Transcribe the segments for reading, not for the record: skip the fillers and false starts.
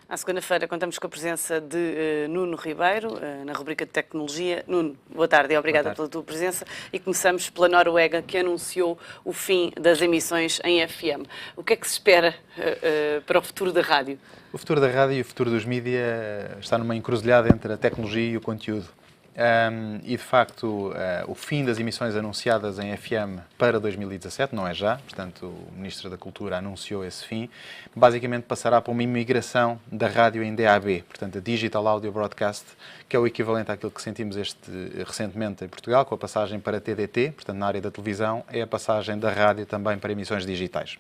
À segunda-feira contamos com a presença de Nuno Ribeiro, na rubrica de tecnologia. Nuno, boa tarde e obrigada pela tua presença. E começamos pela Noruega, que anunciou o fim das emissões em FM. O que é que se espera para o futuro da rádio? O futuro da rádio e o futuro dos mídia está numa encruzilhada entre a tecnologia e o conteúdo. E, de facto, o fim das emissões anunciadas em FM para 2017, não é já, portanto, o Ministro da Cultura anunciou esse fim, basicamente passará para uma imigração da rádio em DAB, portanto, a Digital Audio Broadcast, que é o equivalente àquilo que sentimos recentemente em Portugal, com a passagem para TDT, portanto, na área da televisão, é a passagem da rádio também para emissões digitais.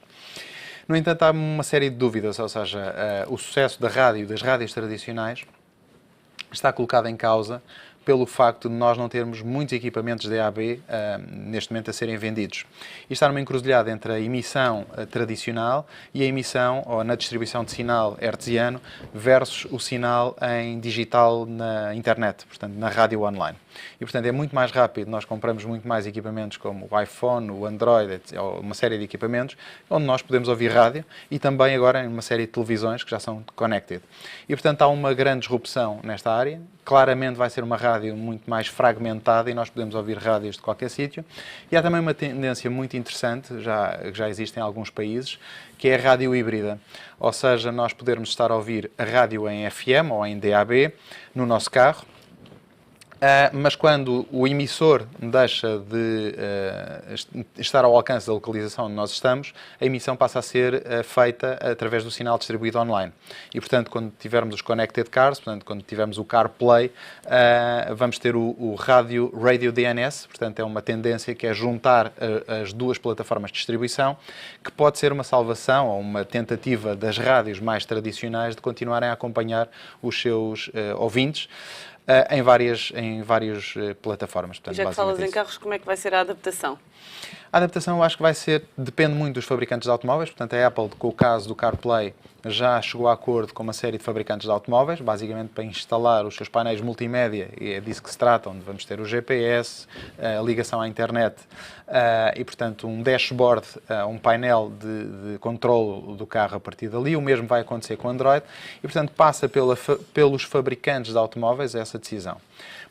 No entanto, há uma série de dúvidas, ou seja, o sucesso da rádio e das rádios tradicionais está colocado em causa pelo facto de nós não termos muitos equipamentos DAB neste momento a serem vendidos. E está numa encruzilhada entre a emissão tradicional e a emissão, ou na distribuição de sinal hertziano, versus o sinal em digital na internet, portanto, na rádio online. E, portanto, é muito mais rápido, nós compramos muito mais equipamentos como o iPhone, o Android, uma série de equipamentos, onde nós podemos ouvir rádio e também agora em uma série de televisões que já são connected. E, portanto, há uma grande disrupção nesta área. Claramente vai ser uma rádio muito mais fragmentada e nós podemos ouvir rádios de qualquer sítio. E há também uma tendência muito interessante, que já existe em alguns países, que é a rádio híbrida. Ou seja, nós podermos estar a ouvir a rádio em FM ou em DAB no nosso carro, mas quando o emissor deixa de estar ao alcance da localização onde nós estamos, a emissão passa a ser feita através do sinal distribuído online. E, portanto, quando tivermos os connected cars, portanto, quando tivermos o CarPlay, vamos ter o rádio Radio DNS, portanto, é uma tendência que é juntar as duas plataformas de distribuição, que pode ser uma salvação ou uma tentativa das rádios mais tradicionais de continuarem a acompanhar os seus ouvintes, em várias plataformas. Portanto, já que falas em carros, como é que vai ser a adaptação? A adaptação eu acho que depende muito dos fabricantes de automóveis. Portanto, a Apple, com o caso do CarPlay, já chegou a acordo com uma série de fabricantes de automóveis, basicamente para instalar os seus painéis multimédia, e é disso que se trata, onde vamos ter o GPS, a ligação à internet e, portanto, um dashboard, um painel de controle do carro a partir dali. O mesmo vai acontecer com o Android e, portanto, passa pelos fabricantes de automóveis essa decisão.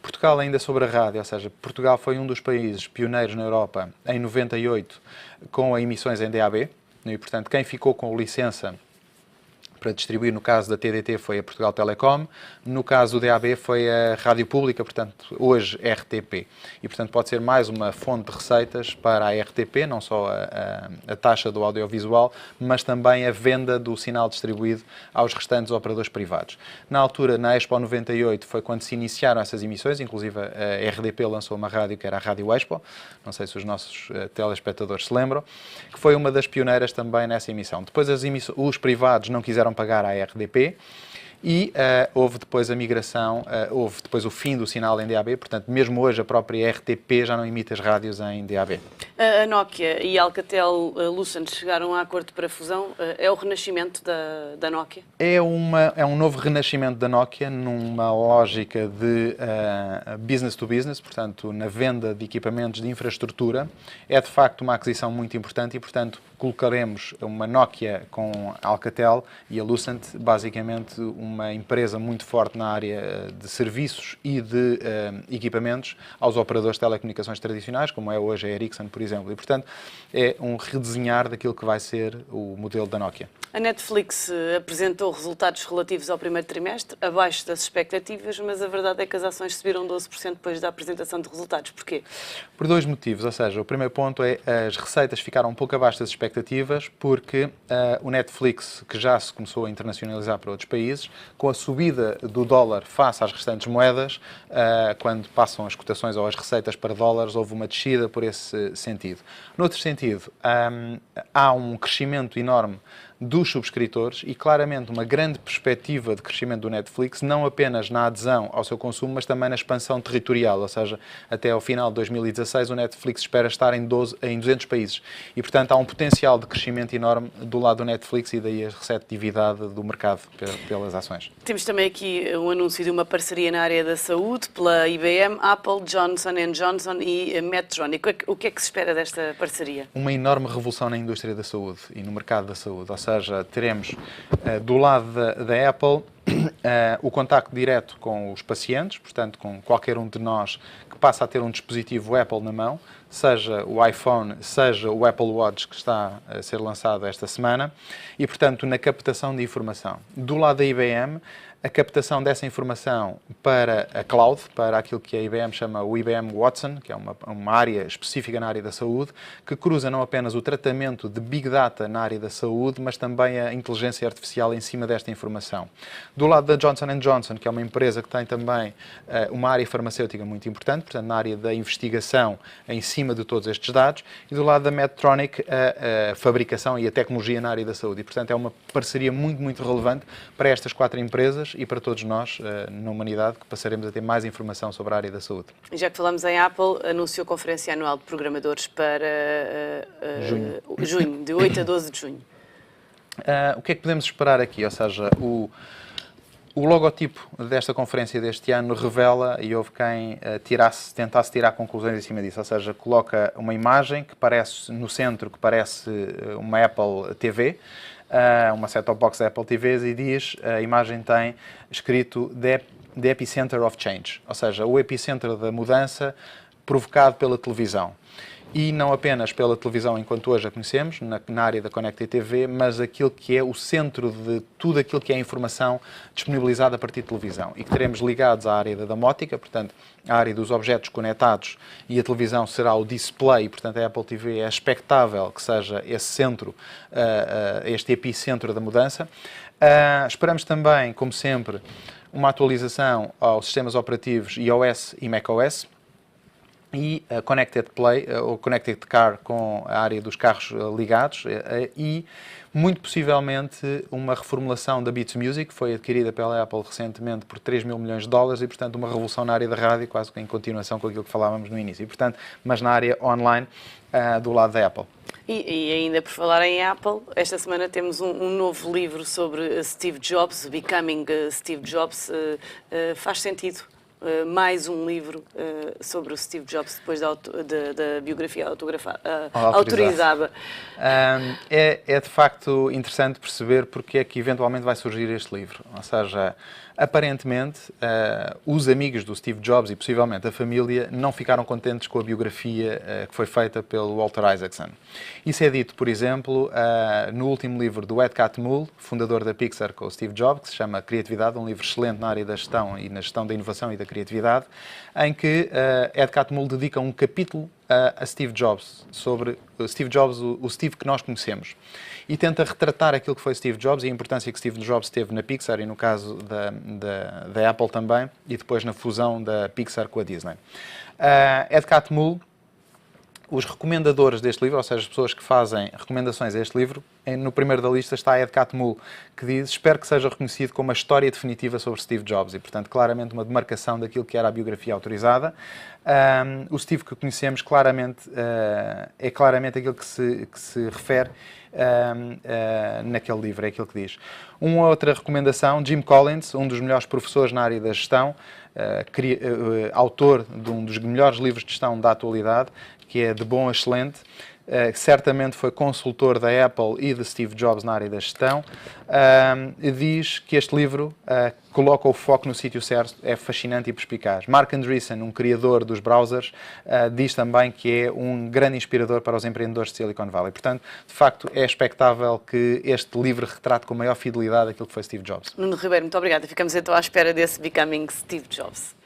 Portugal, ainda sobre a rádio, ou seja, Portugal foi um dos países pioneiros na Europa em 98 com emissões em DAB, e, portanto, quem ficou com licença para distribuir, no caso da TDT, foi a Portugal Telecom, no caso do DAB foi a Rádio Pública, portanto, hoje RTP. E, portanto, pode ser mais uma fonte de receitas para a RTP, não só a taxa do audiovisual, mas também a venda do sinal distribuído aos restantes operadores privados. Na altura, na Expo 98, foi quando se iniciaram essas emissões, inclusive a RDP lançou uma rádio que era a Rádio Expo, não sei se os nossos telespectadores se lembram, que foi uma das pioneiras também nessa emissão. Depois os privados não quiseram pagar à RDP e houve depois a migração, houve depois o fim do sinal em DAB, portanto, mesmo hoje a própria RTP já não emite as rádios em DAB. A Nokia e a Alcatel-Lucent chegaram a acordo para a fusão. É o renascimento da Nokia? É um novo renascimento da Nokia numa lógica de business to business, portanto, na venda de equipamentos de infraestrutura. É, de facto, uma aquisição muito importante e, portanto, colocaremos uma Nokia com a Alcatel e a Lucent, basicamente uma empresa muito forte na área de serviços e de equipamentos aos operadores de telecomunicações tradicionais, como é hoje a Ericsson, por exemplo. E, portanto, é um redesenhar daquilo que vai ser o modelo da Nokia. A Netflix apresentou resultados relativos ao primeiro trimestre, abaixo das expectativas, mas a verdade é que as ações subiram 12% depois da apresentação de resultados. Porquê? Por dois motivos, ou seja, o primeiro ponto é as receitas ficaram um pouco abaixo das expectativas porque o Netflix, que já se começou a internacionalizar para outros países, com a subida do dólar face às restantes moedas, quando passam as cotações ou as receitas para dólares, houve uma descida por esse sentido. No outro sentido, há um crescimento enorme dos subscritores e claramente uma grande perspectiva de crescimento do Netflix, não apenas na adesão ao seu consumo, mas também na expansão territorial, ou seja, até ao final de 2016 o Netflix espera estar em 200 países e, portanto, há um potencial de crescimento enorme do lado do Netflix e daí a receptividade do mercado pelas ações. Temos também aqui um anúncio de uma parceria na área da saúde pela IBM, Apple, Johnson & Johnson e Medtronic. O que é que se espera desta parceria? Uma enorme revolução na indústria da saúde e no mercado da saúde, ou seja, teremos do lado da Apple o contacto direto com os pacientes, portanto, com qualquer um de nós que passa a ter um dispositivo Apple na mão, seja o iPhone, seja o Apple Watch que está a ser lançado esta semana, e, portanto, na captação de informação. Do lado da IBM, a captação dessa informação para a cloud, para aquilo que a IBM chama o IBM Watson, que é uma área específica na área da saúde, que cruza não apenas o tratamento de Big Data na área da saúde, mas também a inteligência artificial em cima desta informação. Do lado da Johnson & Johnson, que é uma empresa que tem também uma área farmacêutica muito importante, portanto, na área da investigação em cima de todos estes dados, e do lado da Medtronic, a fabricação e a tecnologia na área da saúde. E, portanto, é uma parceria muito, muito relevante para estas 4 empresas e para todos nós, na humanidade, que passaremos a ter mais informação sobre a área da saúde. Já que falamos em Apple, anunciou a Conferência Anual de Programadores para junho, de 8 a 12 de junho. O que é que podemos esperar aqui? Ou seja, o logotipo desta conferência deste ano revela, e houve quem tentasse tirar conclusões em cima disso, ou seja, coloca uma imagem que parece, no centro, que parece uma Apple TV, uma set-top box da Apple TVs, e diz, a imagem tem escrito The Epicenter of Change, ou seja, o epicentro da mudança provocado pela televisão. E não apenas pela televisão enquanto hoje a conhecemos, na área da Connected TV, mas aquilo que é o centro de tudo aquilo que é informação disponibilizada a partir de televisão. E que teremos ligados à área da domótica, portanto, à área dos objetos conectados, e a televisão será o display, portanto, a Apple TV é expectável que seja esse centro, este epicentro da mudança. Esperamos também, como sempre, uma atualização aos sistemas operativos iOS e macOS, e a Connected Play, ou Connected Car, com a área dos carros ligados, e muito possivelmente uma reformulação da Beats Music, que foi adquirida pela Apple recentemente por 3 mil milhões de dólares, e, portanto, uma revolução na área da rádio, quase em continuação com aquilo que falávamos no início, e, portanto, mas na área online do lado da Apple. E ainda por falar em Apple, esta semana temos um novo livro sobre Steve Jobs, Becoming Steve Jobs. Faz sentido mais um livro sobre o Steve Jobs depois da biografia autorizada. É de facto interessante perceber porque é que eventualmente vai surgir este livro. Ou seja, aparentemente os amigos do Steve Jobs e possivelmente a família não ficaram contentes com a biografia que foi feita pelo Walter Isaacson. Isso é dito, por exemplo, no último livro do Ed Catmull, fundador da Pixar com o Steve Jobs, que se chama Criatividade, um livro excelente na área da gestão e na gestão da inovação e da criatividade, em que Ed Catmull dedica um capítulo a Steve Jobs, sobre Steve Jobs, o Steve que nós conhecemos, e tenta retratar aquilo que foi Steve Jobs e a importância que Steve Jobs teve na Pixar e no caso da Apple também, e depois na fusão da Pixar com a Disney. Ed Catmull, os recomendadores deste livro, ou seja, as pessoas que fazem recomendações a este livro, no primeiro da lista está Ed Catmull, que diz: espero que seja reconhecido como a história definitiva sobre Steve Jobs, e, portanto, claramente uma demarcação daquilo que era a biografia autorizada. O Steve que conhecemos claramente é claramente aquilo que se refere naquele livro, é aquilo que diz. Uma outra recomendação, Jim Collins, um dos melhores professores na área da gestão, autor de um dos melhores livros de gestão da atualidade, que é De Bom a Excelente, certamente foi consultor da Apple e de Steve Jobs na área da gestão, diz que este livro coloca o foco no sítio certo, é fascinante e perspicaz. Marc Andreessen, um criador dos browsers, diz também que é um grande inspirador para os empreendedores de Silicon Valley. Portanto, de facto, é expectável que este livro retrate com maior fidelidade aquilo que foi Steve Jobs. Nuno Ribeiro, muito obrigada. Ficamos então à espera desse Becoming Steve Jobs.